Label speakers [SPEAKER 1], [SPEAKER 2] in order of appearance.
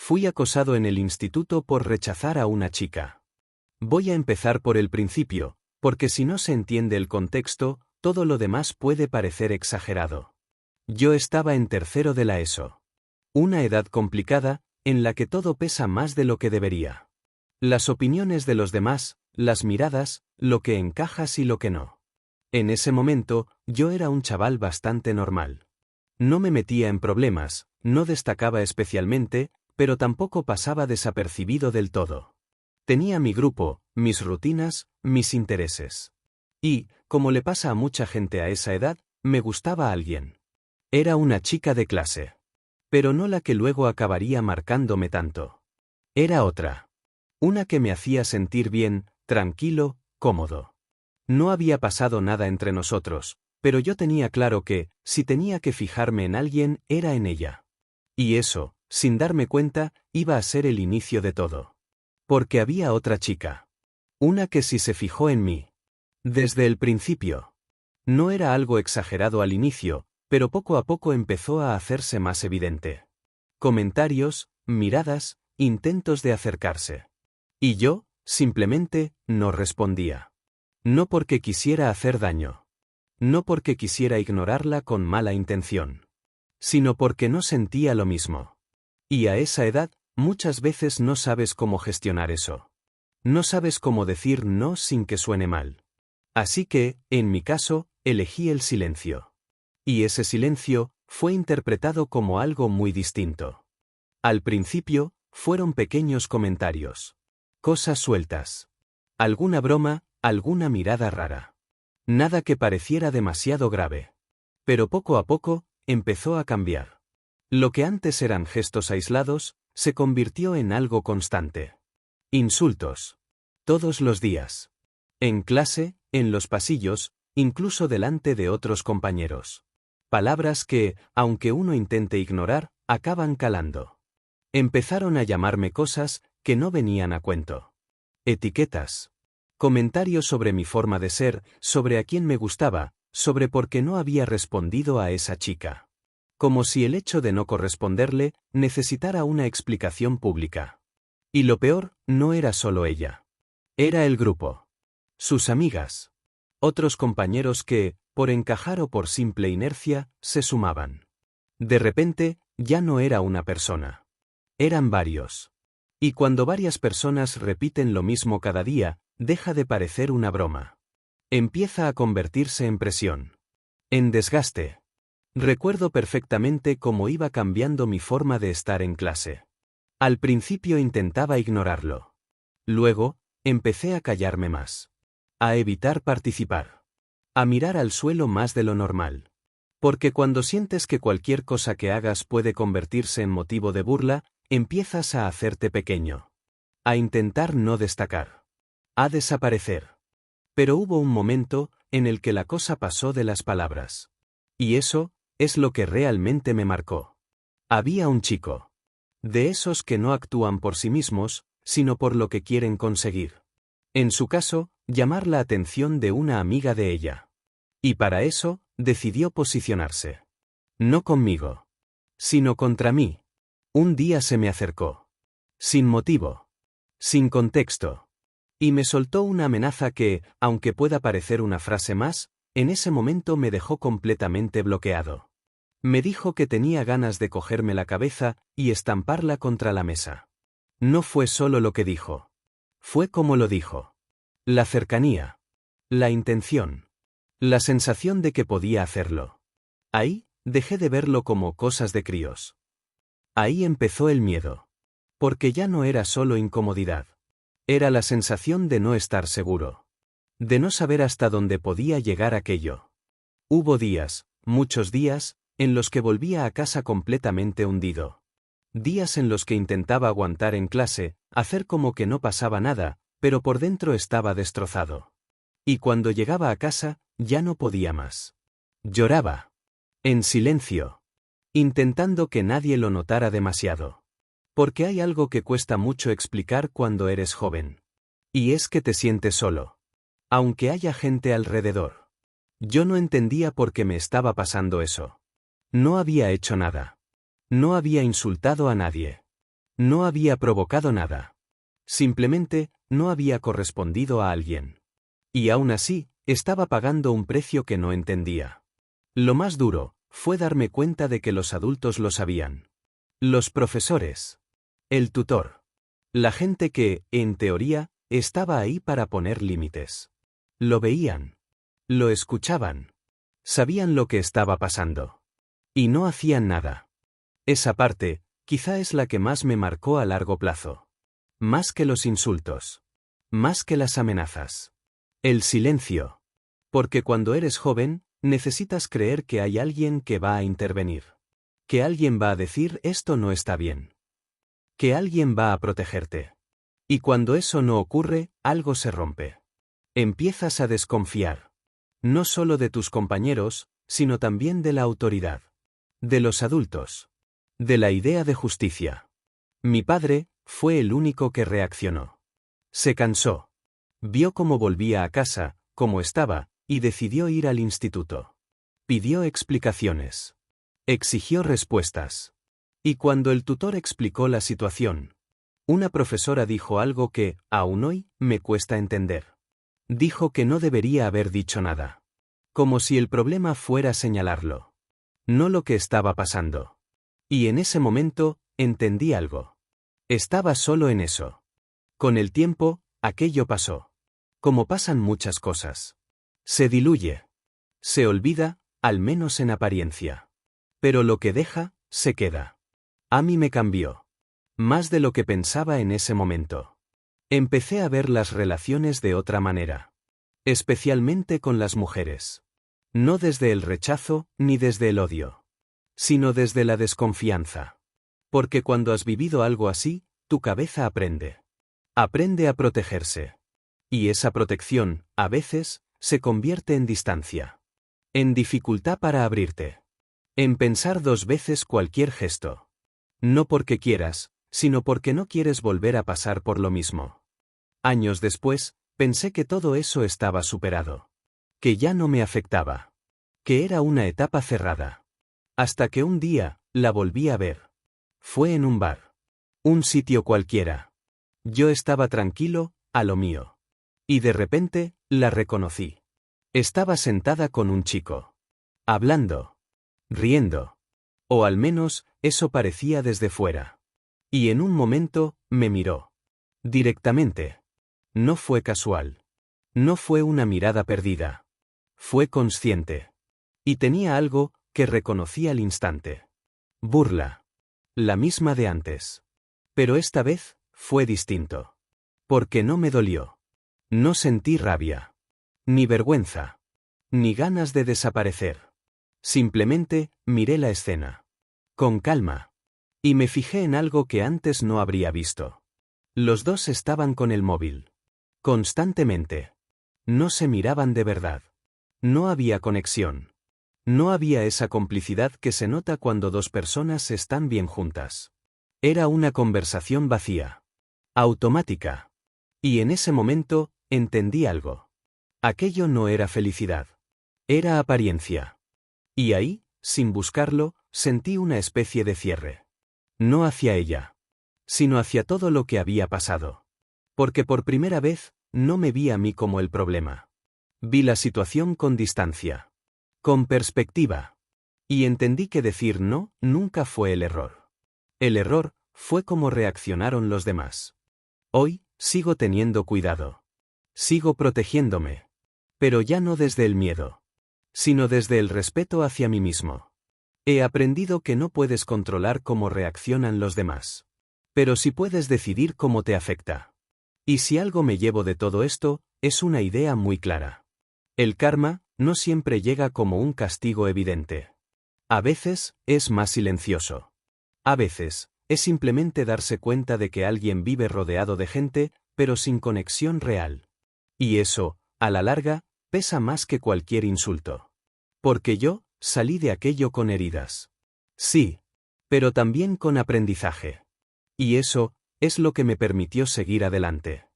[SPEAKER 1] Fui acosado en el instituto por rechazar a una chica. Voy a empezar por el principio, porque si no se entiende el contexto, todo lo demás puede parecer exagerado. Yo estaba en tercero de la ESO. Una edad complicada, en la que todo pesa más de lo que debería. Las opiniones de los demás, las miradas, lo que encajas y lo que no. En ese momento, yo era un chaval bastante normal. No me metía en problemas, no destacaba especialmente, pero tampoco pasaba desapercibido del todo. Tenía mi grupo, mis rutinas, mis intereses. Y, como le pasa a mucha gente a esa edad, me gustaba alguien. Era una chica de clase. Pero no la que luego acabaría marcándome tanto. Era otra. Una que me hacía sentir bien, tranquilo, cómodo. No había pasado nada entre nosotros, pero yo tenía claro que, si tenía que fijarme en alguien, era en ella. Y eso, sin darme cuenta, iba a ser el inicio de todo. Porque había otra chica. Una que sí se fijó en mí. Desde el principio. No era algo exagerado al inicio, pero poco a poco empezó a hacerse más evidente. Comentarios, miradas, intentos de acercarse. Y yo, simplemente, no respondía. No porque quisiera hacer daño. No porque quisiera ignorarla con mala intención. Sino porque no sentía lo mismo. Y a esa edad, muchas veces no sabes cómo gestionar eso. No sabes cómo decir no sin que suene mal. Así que, en mi caso, elegí el silencio. Y ese silencio fue interpretado como algo muy distinto. Al principio, fueron pequeños comentarios. Cosas sueltas. Alguna broma, alguna mirada rara. Nada que pareciera demasiado grave. Pero poco a poco, empezó a cambiar. Lo que antes eran gestos aislados, se convirtió en algo constante. Insultos. Todos los días. En clase, en los pasillos, incluso delante de otros compañeros. Palabras que, aunque uno intente ignorar, acaban calando. Empezaron a llamarme cosas que no venían a cuento. Etiquetas. Comentarios sobre mi forma de ser, sobre a quién me gustaba, sobre por qué no había respondido a esa chica. Como si el hecho de no corresponderle necesitara una explicación pública. Y lo peor, no era solo ella. Era el grupo. Sus amigas. Otros compañeros que, por encajar o por simple inercia, se sumaban. De repente, ya no era una persona. Eran varios. Y cuando varias personas repiten lo mismo cada día, deja de parecer una broma. Empieza a convertirse en presión. En desgaste. Recuerdo perfectamente cómo iba cambiando mi forma de estar en clase. Al principio intentaba ignorarlo. Luego, empecé a callarme más. A evitar participar. A mirar al suelo más de lo normal. Porque cuando sientes que cualquier cosa que hagas puede convertirse en motivo de burla, empiezas a hacerte pequeño. A intentar no destacar. A desaparecer. Pero hubo un momento en el que la cosa pasó de las palabras. Y eso es lo que realmente me marcó. Había un chico. De esos que no actúan por sí mismos, sino por lo que quieren conseguir. En su caso, llamar la atención de una amiga de ella. Y para eso, decidió posicionarse. No conmigo. Sino contra mí. Un día se me acercó. Sin motivo. Sin contexto. Y me soltó una amenaza que, aunque pueda parecer una frase más, en ese momento me dejó completamente bloqueado. Me dijo que tenía ganas de cogerme la cabeza y estamparla contra la mesa. No fue solo lo que dijo. Fue como lo dijo. La cercanía. La intención. La sensación de que podía hacerlo. Ahí, dejé de verlo como cosas de críos. Ahí empezó el miedo. Porque ya no era solo incomodidad. Era la sensación de no estar seguro. De no saber hasta dónde podía llegar aquello. Hubo días, muchos días, en los que volvía a casa completamente hundido. Días en los que intentaba aguantar en clase, hacer como que no pasaba nada, pero por dentro estaba destrozado. Y cuando llegaba a casa, ya no podía más. Lloraba. En silencio. Intentando que nadie lo notara demasiado. Porque hay algo que cuesta mucho explicar cuando eres joven. Y es que te sientes solo. Aunque haya gente alrededor. Yo no entendía por qué me estaba pasando eso. No había hecho nada. No había insultado a nadie. No había provocado nada. Simplemente, no había correspondido a alguien. Y aún así, estaba pagando un precio que no entendía. Lo más duro, fue darme cuenta de que los adultos lo sabían. Los profesores. El tutor. La gente que, en teoría, estaba ahí para poner límites. Lo veían. Lo escuchaban. Sabían lo que estaba pasando. Y no hacían nada. Esa parte, quizá es la que más me marcó a largo plazo. Más que los insultos. Más que las amenazas. El silencio. Porque cuando eres joven, necesitas creer que hay alguien que va a intervenir. Que alguien va a decir esto no está bien. Que alguien va a protegerte. Y cuando eso no ocurre, algo se rompe. Empiezas a desconfiar. No solo de tus compañeros, sino también de la autoridad. De los adultos. De la idea de justicia. Mi padre fue el único que reaccionó. Se cansó. Vio cómo volvía a casa, cómo estaba, y decidió ir al instituto. Pidió explicaciones. Exigió respuestas. Y cuando el tutor explicó la situación, una profesora dijo algo que, aún hoy, me cuesta entender. Dijo que no debería haber dicho nada. Como si el problema fuera señalarlo. No lo que estaba pasando. Y en ese momento, entendí algo. Estaba solo en eso. Con el tiempo, aquello pasó. Como pasan muchas cosas. Se diluye. Se olvida, al menos en apariencia. Pero lo que deja, se queda. A mí me cambió. Más de lo que pensaba en ese momento. Empecé a ver las relaciones de otra manera. Especialmente con las mujeres. No desde el rechazo, ni desde el odio. Sino desde la desconfianza. Porque cuando has vivido algo así, tu cabeza aprende. Aprende a protegerse. Y esa protección, a veces, se convierte en distancia. En dificultad para abrirte. En pensar dos veces cualquier gesto. No porque quieras, sino porque no quieres volver a pasar por lo mismo. Años después, pensé que todo eso estaba superado. Que ya no me afectaba. Que era una etapa cerrada. Hasta que un día, la volví a ver. Fue en un bar. Un sitio cualquiera. Yo estaba tranquilo, a lo mío. Y de repente, la reconocí. Estaba sentada con un chico. Hablando. Riendo. O al menos, eso parecía desde fuera. Y en un momento, me miró. Directamente. No fue casual. No fue una mirada perdida. Fue consciente. Y tenía algo que reconocí al instante. Burla. La misma de antes. Pero esta vez, fue distinto. Porque no me dolió. No sentí rabia. Ni vergüenza. Ni ganas de desaparecer. Simplemente, miré la escena. Con calma. Y me fijé en algo que antes no habría visto. Los dos estaban con el móvil. Constantemente. No se miraban de verdad. No había conexión. No había esa complicidad que se nota cuando dos personas están bien juntas. Era una conversación vacía. Automática. Y en ese momento, entendí algo. Aquello no era felicidad. Era apariencia. Y ahí, sin buscarlo, sentí una especie de cierre. No hacia ella. Sino hacia todo lo que había pasado. Porque por primera vez, no me vi a mí como el problema. Vi la situación con distancia. Con perspectiva. Y entendí que decir no, nunca fue el error. El error, fue cómo reaccionaron los demás. Hoy, sigo teniendo cuidado. Sigo protegiéndome. Pero ya no desde el miedo. Sino desde el respeto hacia mí mismo. He aprendido que no puedes controlar cómo reaccionan los demás. Pero sí puedes decidir cómo te afecta. Y si algo me llevo de todo esto, es una idea muy clara. El karma, no siempre llega como un castigo evidente. A veces, es más silencioso. A veces, es simplemente darse cuenta de que alguien vive rodeado de gente, pero sin conexión real. Y eso, a la larga, pesa más que cualquier insulto. Porque yo, salí de aquello con heridas. Sí. Pero también con aprendizaje. Y eso, es lo que me permitió seguir adelante.